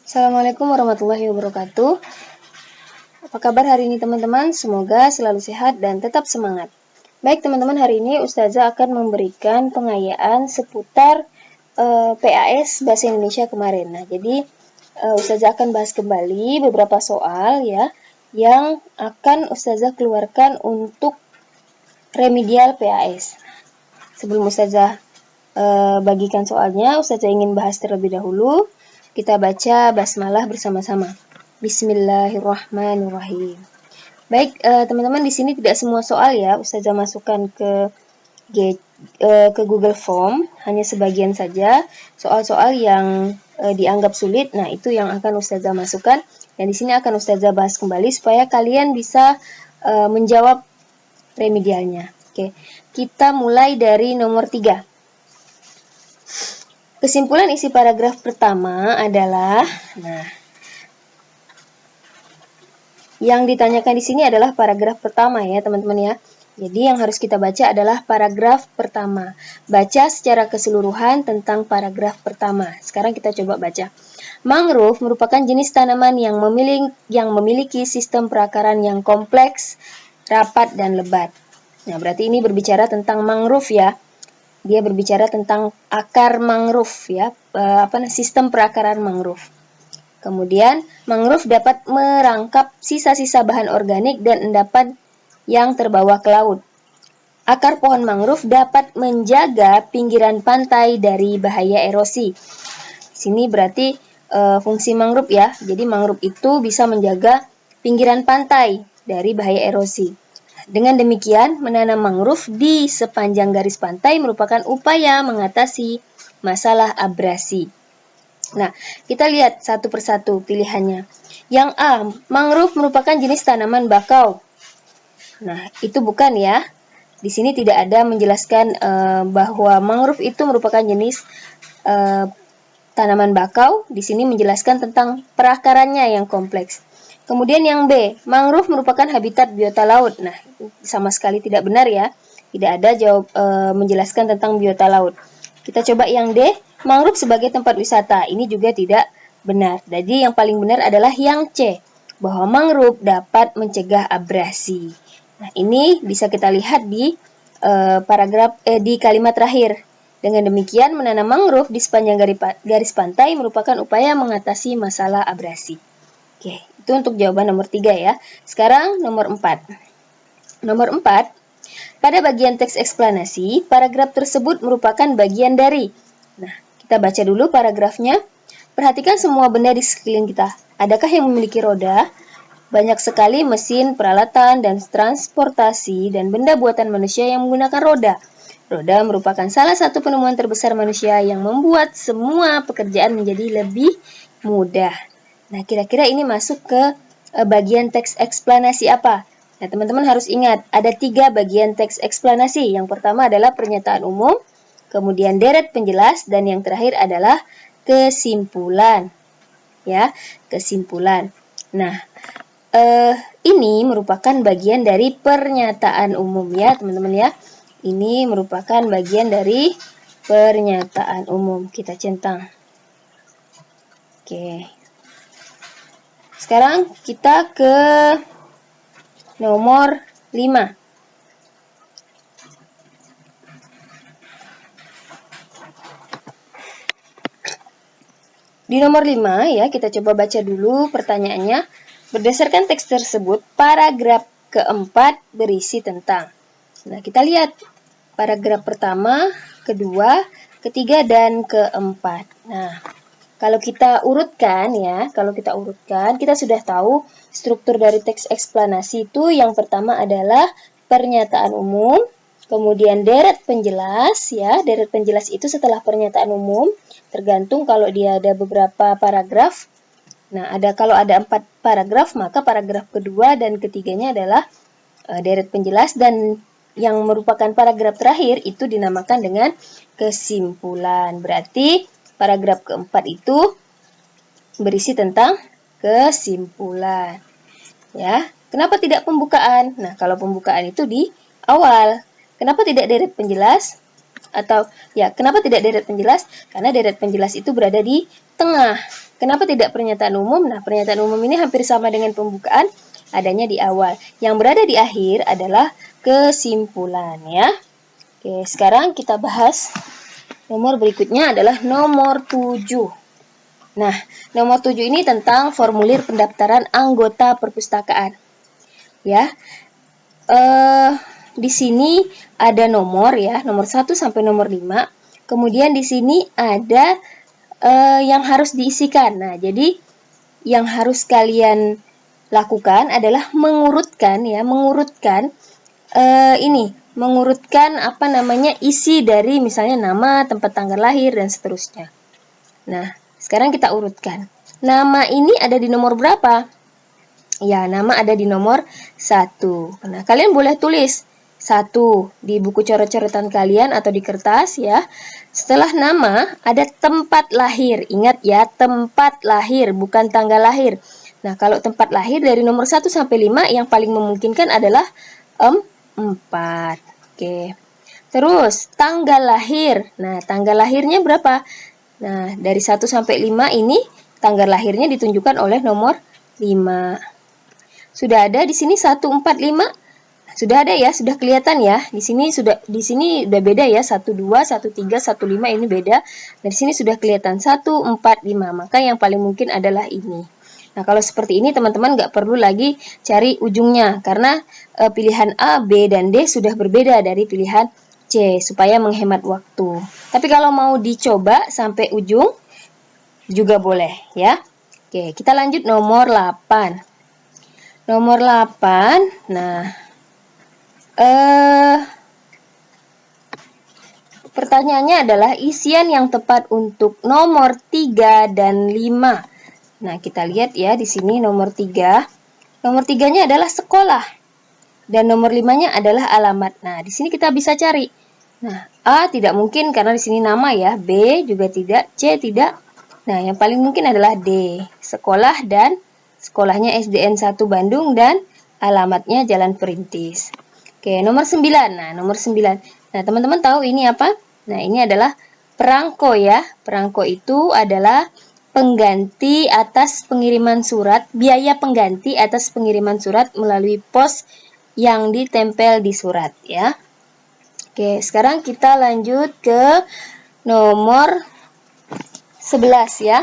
Assalamualaikum warahmatullahi wabarakatuh. Apa kabar hari ini teman-teman? Semoga selalu sehat dan tetap semangat. Baik teman-teman, hari ini Ustazah akan memberikan pengayaan seputar PAS Bahasa Indonesia kemarin. Nah, jadi Ustazah akan bahas kembali beberapa soal ya yang akan Ustazah keluarkan untuk remedial PAS. Sebelum Ustazah bagikan soalnya, Ustazah ingin bahas terlebih dahulu. Kita baca basmalah bersama-sama. Bismillahirrahmanirrahim. Baik, teman-teman, di sini tidak semua soal ya Ustazah masukkan ke Google Form, hanya sebagian saja soal-soal yang dianggap sulit. Nah, itu yang akan Ustazah masukkan dan di sini akan Ustazah bahas kembali supaya kalian bisa menjawab remedialnya. Oke, kita mulai dari nomor 3. Kesimpulan isi paragraf pertama adalah, yang ditanyakan di sini adalah paragraf pertama ya teman-teman ya. Jadi yang harus kita baca adalah paragraf pertama. Baca secara keseluruhan tentang paragraf pertama. Sekarang kita coba baca. Mangrove merupakan jenis tanaman yang memiliki sistem perakaran yang kompleks, rapat, dan lebat. Nah, berarti ini berbicara tentang mangrove ya. Dia berbicara tentang akar mangrove ya, sistem perakaran mangrove. Kemudian, mangrove dapat merangkap sisa-sisa bahan organik dan endapan yang terbawa ke laut. Akar pohon mangrove dapat menjaga pinggiran pantai dari bahaya erosi. Sini berarti fungsi mangrove ya. Jadi mangrove itu bisa menjaga pinggiran pantai dari bahaya erosi. Dengan demikian, menanam mangrove di sepanjang garis pantai merupakan upaya mengatasi masalah abrasi. Nah, kita lihat satu persatu pilihannya. Yang A, mangrove merupakan jenis tanaman bakau. Nah, itu bukan ya. Di sini tidak ada menjelaskan bahwa mangrove itu merupakan jenis tanaman bakau. Di sini menjelaskan tentang perakarannya yang kompleks. Kemudian yang B, mangrove merupakan habitat biota laut. Nah, sama sekali tidak benar ya. Tidak ada menjelaskan tentang biota laut. Kita coba yang D, mangrove sebagai tempat wisata. Ini juga tidak benar. Jadi yang paling benar adalah yang C, bahwa mangrove dapat mencegah abrasi. Nah, ini bisa kita lihat di di kalimat terakhir. Dengan demikian, menanam mangrove di sepanjang garis pantai merupakan upaya mengatasi masalah abrasi. Oke, itu untuk jawaban nomor 3 ya. Sekarang nomor 4. Nomor 4, pada bagian teks eksplanasi, paragraf tersebut merupakan bagian dari. Nah, kita baca dulu paragrafnya. Perhatikan semua benda di sekeliling kita. Adakah yang memiliki roda? Banyak sekali mesin, peralatan, dan transportasi dan benda buatan manusia yang menggunakan roda. Roda merupakan salah satu penemuan terbesar manusia yang membuat semua pekerjaan menjadi lebih mudah. Nah, kira-kira ini masuk ke bagian teks eksplanasi apa? Nah, teman-teman harus ingat, ada 3 bagian teks eksplanasi. Yang pertama adalah pernyataan umum, kemudian deret penjelas, dan yang terakhir adalah kesimpulan. Ya, kesimpulan. Nah, ini merupakan bagian dari pernyataan umum ya, teman-teman ya. Ini merupakan bagian dari pernyataan umum. Kita centang. Oke. Sekarang kita ke nomor 5. Di nomor 5 ya, kita coba baca dulu pertanyaannya. Berdasarkan teks tersebut, paragraf keempat berisi tentang. Nah, kita lihat paragraf pertama, kedua, ketiga, dan keempat. Nah, kalau kita urutkan ya, kita sudah tahu struktur dari teks eksplanasi itu. Yang pertama adalah pernyataan umum, kemudian deret penjelas ya. Deret penjelas itu setelah pernyataan umum, tergantung kalau dia ada beberapa paragraf. Nah, kalau ada 4 paragraf, maka paragraf kedua dan ketiganya adalah deret penjelas, dan yang merupakan paragraf terakhir itu dinamakan dengan kesimpulan. Berarti paragraf keempat itu berisi tentang kesimpulan. Ya, kenapa tidak pembukaan? Nah, kalau pembukaan itu di awal. Kenapa tidak deret penjelas? Kenapa tidak deret penjelas? Karena deret penjelas itu berada di tengah. Kenapa tidak pernyataan umum? Nah, pernyataan umum ini hampir sama dengan pembukaan, adanya di awal. Yang berada di akhir adalah kesimpulan ya. Oke, sekarang kita bahas nomor berikutnya adalah nomor 7. Nah, nomor 7 ini tentang formulir pendaftaran anggota perpustakaan. Ya. Di sini ada nomor ya, nomor 1 sampai nomor 5. Kemudian di sini ada yang harus diisikan. Nah, jadi yang harus kalian lakukan adalah mengurutkan ya, mengurutkan isi dari misalnya nama, tempat tanggal lahir dan seterusnya. Nah, sekarang kita urutkan. Nama ini ada di nomor berapa? Ya, nama ada di nomor 1. Nah, kalian boleh tulis 1 di buku coret-coretan kalian atau di kertas ya. Setelah nama ada tempat lahir. Ingat ya, tempat lahir bukan tanggal lahir. Nah, kalau tempat lahir dari nomor 1 sampai 5 yang paling memungkinkan adalah 4. Oke. Terus tanggal lahir. Nah, tanggal lahirnya berapa? Nah, dari 1 sampai 5 ini tanggal lahirnya ditunjukkan oleh nomor 5. Sudah ada di sini 1, 4, 5. Sudah ada ya, sudah kelihatan ya. Di sini sudah beda ya, 1, 2, 1, 3, 1, 5 ini beda. Dari sini sudah kelihatan 1, 4, 5. Maka yang paling mungkin adalah ini. Nah, kalau seperti ini teman-teman nggak perlu lagi cari ujungnya karena pilihan A, B, dan D sudah berbeda dari pilihan C supaya menghemat waktu. Tapi kalau mau dicoba sampai ujung juga boleh ya. Oke, kita lanjut nomor 8. Nomor 8, nah pertanyaannya adalah isian yang tepat untuk nomor 3 dan 5. Nah, kita lihat ya di sini nomor 3. Nomor 3-nya adalah sekolah. Dan nomor 5-nya adalah alamat. Nah, di sini kita bisa cari. Nah, A tidak mungkin karena di sini nama ya. B juga tidak, C tidak. Nah, yang paling mungkin adalah D. Sekolah dan sekolahnya SDN 1 Bandung dan alamatnya Jalan Perintis. Oke, nomor 9. Nah, nomor 9. Nah, teman-teman tahu ini apa? Nah, ini adalah perangko ya. Perangko itu adalah pengganti atas pengiriman surat, biaya pengganti atas pengiriman surat melalui pos yang ditempel di surat ya. Oke, sekarang kita lanjut ke nomor 11 ya.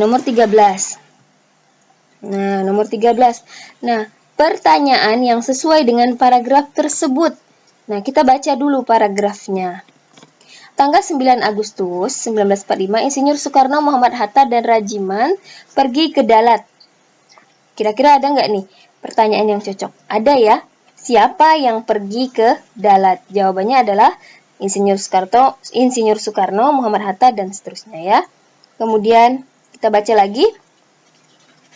Nomor 13. Nah, nomor 13. Nah, pertanyaan yang sesuai dengan paragraf tersebut. Nah, kita baca dulu paragrafnya. Tanggal 9 Agustus 1945, Insinyur Soekarno, Muhammad Hatta, dan Rajiman pergi ke Dalat. Kira-kira ada nggak nih pertanyaan yang cocok? Ada ya. Siapa yang pergi ke Dalat? Jawabannya adalah Insinyur Soekarno, Muhammad Hatta, dan seterusnya ya. Kemudian kita baca lagi.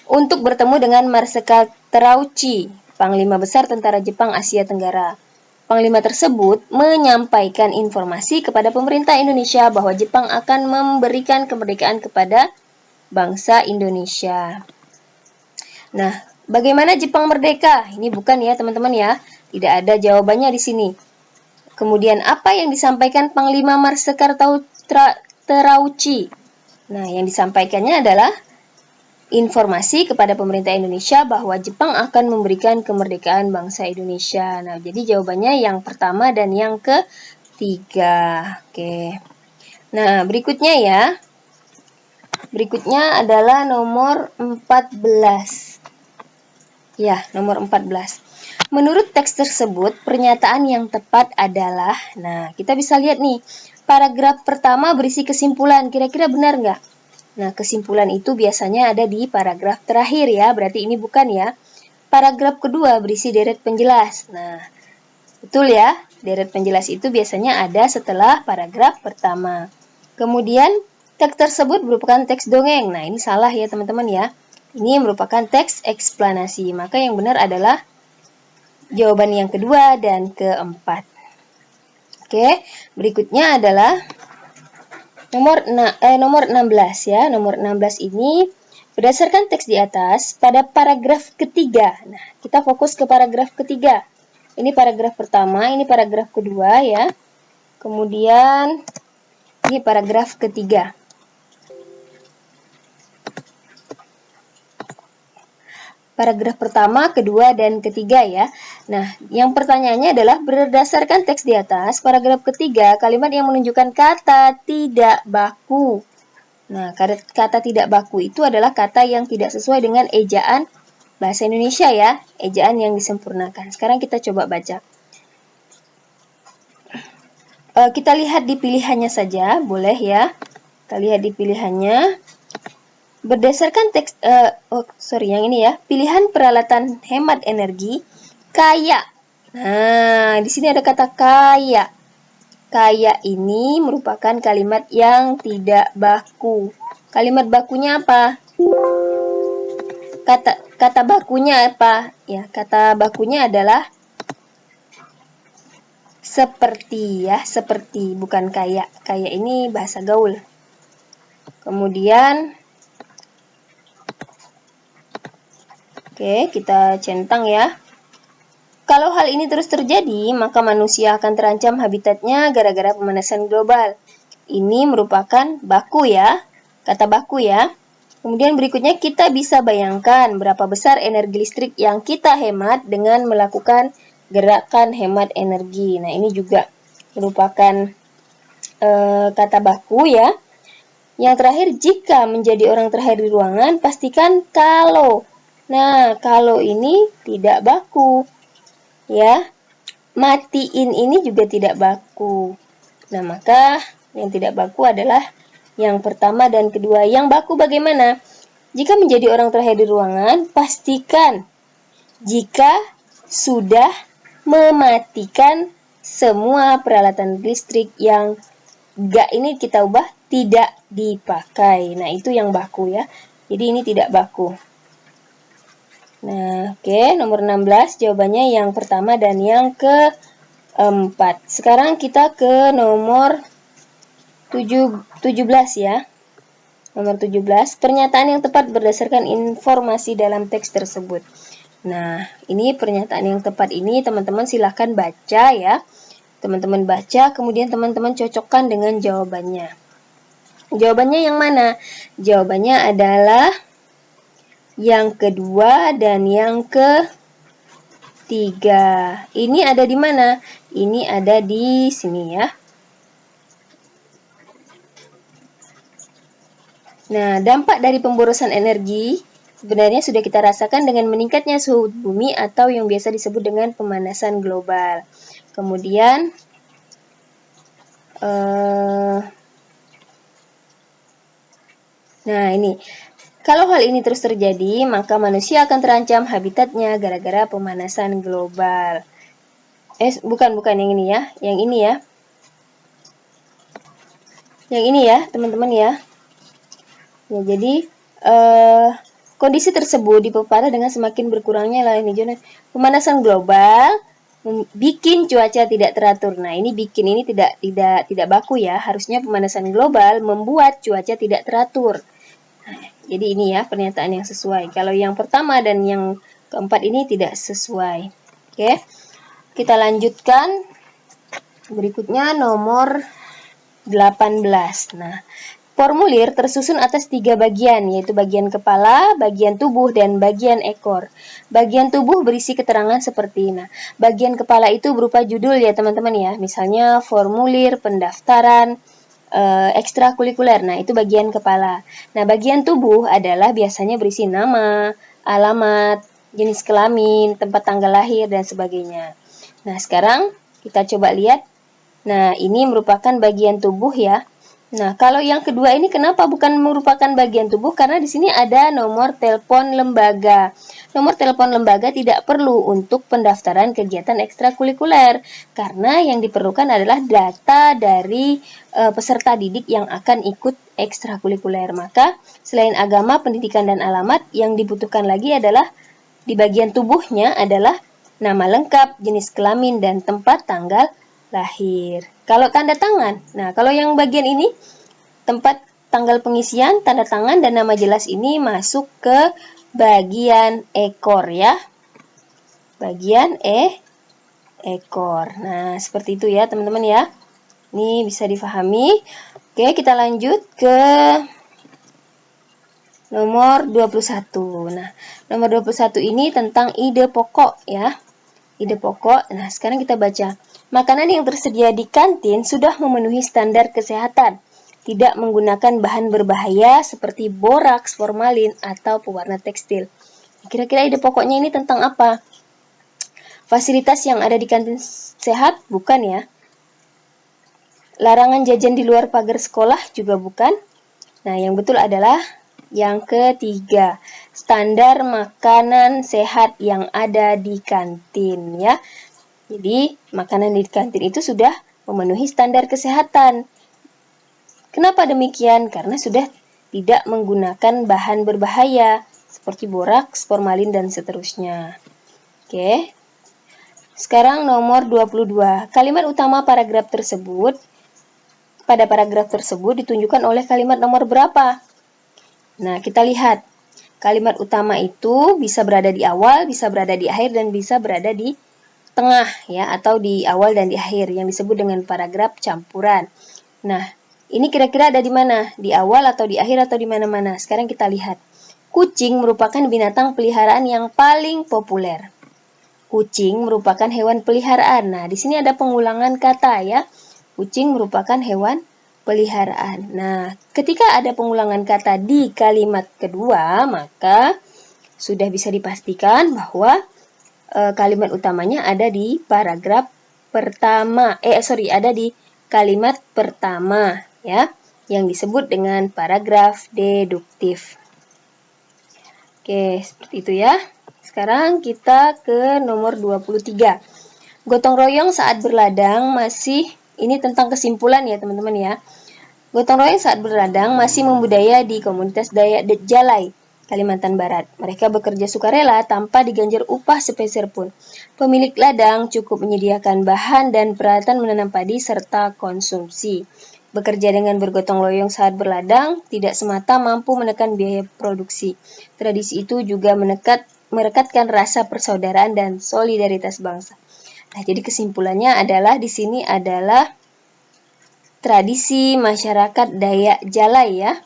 Untuk bertemu dengan Marsikal Terauchi, Panglima Besar Tentara Jepang Asia Tenggara. Panglima tersebut menyampaikan informasi kepada pemerintah Indonesia bahwa Jepang akan memberikan kemerdekaan kepada bangsa Indonesia. Nah, bagaimana Jepang merdeka? Ini bukan ya teman-teman ya. Tidak ada jawabannya di sini. Kemudian apa yang disampaikan Panglima Marsikal Terauchi? Nah, yang disampaikannya adalah informasi kepada pemerintah Indonesia bahwa Jepang akan memberikan kemerdekaan bangsa Indonesia. Nah, jadi jawabannya yang pertama dan yang ketiga. Oke. Nah, berikutnya ya. Berikutnya adalah nomor 14. Ya, nomor 14. Menurut teks tersebut, pernyataan yang tepat adalah, nah, kita bisa lihat nih, paragraf pertama berisi kesimpulan. Kira-kira benar nggak? Nah, kesimpulan itu biasanya ada di paragraf terakhir ya, berarti ini bukan ya. Paragraf kedua berisi deret penjelas. Nah, betul ya, deret penjelas itu biasanya ada setelah paragraf pertama. Kemudian, teks tersebut merupakan teks dongeng. Nah, ini salah ya teman-teman ya. Ini merupakan teks eksplanasi, maka yang benar adalah jawaban yang kedua dan keempat. Oke, berikutnya adalah nomor 16 ya. Nomor 16 ini berdasarkan teks di atas pada paragraf ketiga. Nah, kita fokus ke paragraf ketiga. Ini paragraf pertama, ini paragraf kedua ya. Kemudian ini paragraf ketiga. paragraf pertama, kedua, dan ketiga ya. Nah, yang pertanyaannya adalah berdasarkan teks di atas, paragraf ketiga, kalimat yang menunjukkan kata tidak baku. Nah, kata tidak baku itu adalah kata yang tidak sesuai dengan ejaan bahasa Indonesia ya, ejaan yang disempurnakan. Sekarang kita coba baca. Kita lihat di pilihannya saja, boleh ya. Kita lihat di pilihannya. Berdasarkan teks, yang ini ya, pilihan peralatan hemat energi, kaya. Nah, di sini ada kata kaya. Kaya ini merupakan kalimat yang tidak baku. Kalimat bakunya apa? Kata bakunya apa? Ya, kata bakunya adalah seperti ya, seperti, bukan kaya. Kaya ini bahasa gaul. Kemudian oke, kita centang ya. Kalau hal ini terus terjadi, maka manusia akan terancam habitatnya gara-gara pemanasan global. Ini merupakan baku ya, kata baku ya. Kemudian berikutnya kita bisa bayangkan berapa besar energi listrik yang kita hemat dengan melakukan gerakan hemat energi. Nah, ini juga merupakan kata baku ya. Yang terakhir, jika menjadi orang terakhir di ruangan, pastikan kalau. Nah, kalau ini tidak baku. Ya, matiin ini juga tidak baku. Nah, maka yang tidak baku adalah yang pertama dan kedua. Yang baku bagaimana? Jika menjadi orang terakhir di ruangan, pastikan jika sudah mematikan semua peralatan listrik yang gak ini kita ubah tidak dipakai. Nah, itu yang baku ya. Jadi ini tidak baku. Nah, oke, nomor 16 jawabannya yang pertama dan yang keempat. Sekarang kita ke nomor 17 ya. Nomor 17, pernyataan yang tepat berdasarkan informasi dalam teks tersebut. Nah, ini pernyataan yang tepat ini teman-teman silahkan baca ya. Teman-teman baca, kemudian teman-teman cocokkan dengan jawabannya. Jawabannya yang mana? Jawabannya adalah yang kedua dan yang ketiga. Ini ada di mana? Ini ada di sini ya. Nah, dampak dari pemborosan energi sebenarnya sudah kita rasakan dengan meningkatnya suhu bumi atau yang biasa disebut dengan pemanasan global. Kemudian, nah ini. Kalau hal ini terus terjadi, maka manusia akan terancam habitatnya gara-gara pemanasan global. Bukan yang ini ya. Yang ini ya. Yang ini ya, teman-teman ya. Ya, jadi kondisi tersebut diperparah dengan semakin berkurangnya lahan hijau. Pemanasan global bikin cuaca tidak teratur. Nah, ini bikin ini tidak baku ya. Harusnya pemanasan global membuat cuaca tidak teratur. Nah, jadi ini ya pernyataan yang sesuai. Kalau yang pertama dan yang keempat ini tidak sesuai. Oke. Kita lanjutkan. Berikutnya nomor 18. Nah, formulir tersusun atas 3 bagian, yaitu bagian kepala, bagian tubuh, dan bagian ekor. Bagian tubuh berisi keterangan seperti ini. Nah, bagian kepala itu berupa judul ya teman-teman ya. Misalnya formulir pendaftaran ekstrakurikuler. Nah, itu bagian kepala. Nah, bagian tubuh adalah biasanya berisi nama, alamat, jenis kelamin, tempat tanggal lahir, dan sebagainya. Nah, sekarang kita coba lihat. Nah, ini merupakan bagian tubuh ya. Nah, kalau yang kedua ini kenapa bukan merupakan bagian tubuh? Karena di sini ada nomor telepon lembaga. Nomor telepon lembaga tidak perlu untuk pendaftaran kegiatan ekstrakurikuler karena yang diperlukan adalah data dari peserta didik yang akan ikut ekstrakurikuler. Maka, selain agama, pendidikan, dan alamat, yang dibutuhkan lagi adalah di bagian tubuhnya adalah nama lengkap, jenis kelamin, dan tempat tanggal lahir. Kalau tanda tangan, nah kalau yang bagian ini tempat tanggal pengisian, tanda tangan, dan nama jelas ini masuk ke bagian ekor ya. Bagian ekor. Nah, seperti itu ya teman-teman ya. Ini bisa difahami. Oke, kita lanjut ke nomor 21. Nah, nomor 21 ini tentang ide pokok ya. Ide pokok. Nah, sekarang kita baca. Makanan yang tersedia di kantin sudah memenuhi standar kesehatan. Tidak menggunakan bahan berbahaya seperti boraks, formalin, atau pewarna tekstil. Kira-kira ide pokoknya ini tentang apa? Fasilitas yang ada di kantin sehat? Bukan ya. Larangan jajan di luar pagar sekolah? Juga bukan. Nah, yang betul adalah yang ketiga, standar makanan sehat yang ada di kantin ya. Jadi, makanan di kantin itu sudah memenuhi standar kesehatan. Kenapa demikian? Karena sudah tidak menggunakan bahan berbahaya seperti boraks, formalin, dan seterusnya. Oke. Sekarang nomor 22. Kalimat utama paragraf tersebut, pada paragraf tersebut ditunjukkan oleh kalimat nomor berapa? Nah, kita lihat. Kalimat utama itu bisa berada di awal, bisa berada di akhir, dan bisa berada di tengah ya, atau di awal dan di akhir yang disebut dengan paragraf campuran. Nah, ini kira-kira ada di mana? Di awal atau di akhir atau di mana-mana? Sekarang kita lihat. Kucing merupakan binatang peliharaan yang paling populer. Kucing merupakan hewan peliharaan. Nah, di sini ada pengulangan kata ya. Kucing merupakan hewan peliharaan. Nah, ketika ada pengulangan kata di kalimat kedua, maka sudah bisa dipastikan bahwa kalimat utamanya ada di paragraf pertama. Ada di kalimat pertama ya, yang disebut dengan paragraf deduktif. Oke, seperti itu ya. Sekarang kita ke nomor 23. Gotong royong saat berladang masih, ini tentang kesimpulan ya teman-teman ya. Gotong royong saat berladang masih membudaya di komunitas Dayak Jalai, Kalimantan Barat. Mereka bekerja sukarela tanpa diganjar upah sepeser pun. Pemilik ladang cukup menyediakan bahan dan peralatan menanam padi serta konsumsi. Bekerja dengan bergotong royong saat berladang tidak semata mampu menekan biaya produksi. Tradisi itu juga merekatkan rasa persaudaraan dan solidaritas bangsa. Nah, jadi kesimpulannya adalah di sini adalah tradisi masyarakat Dayak Jalai ya.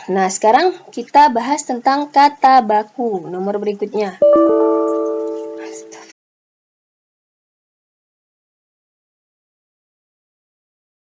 Nah, sekarang kita bahas tentang kata baku nomor berikutnya.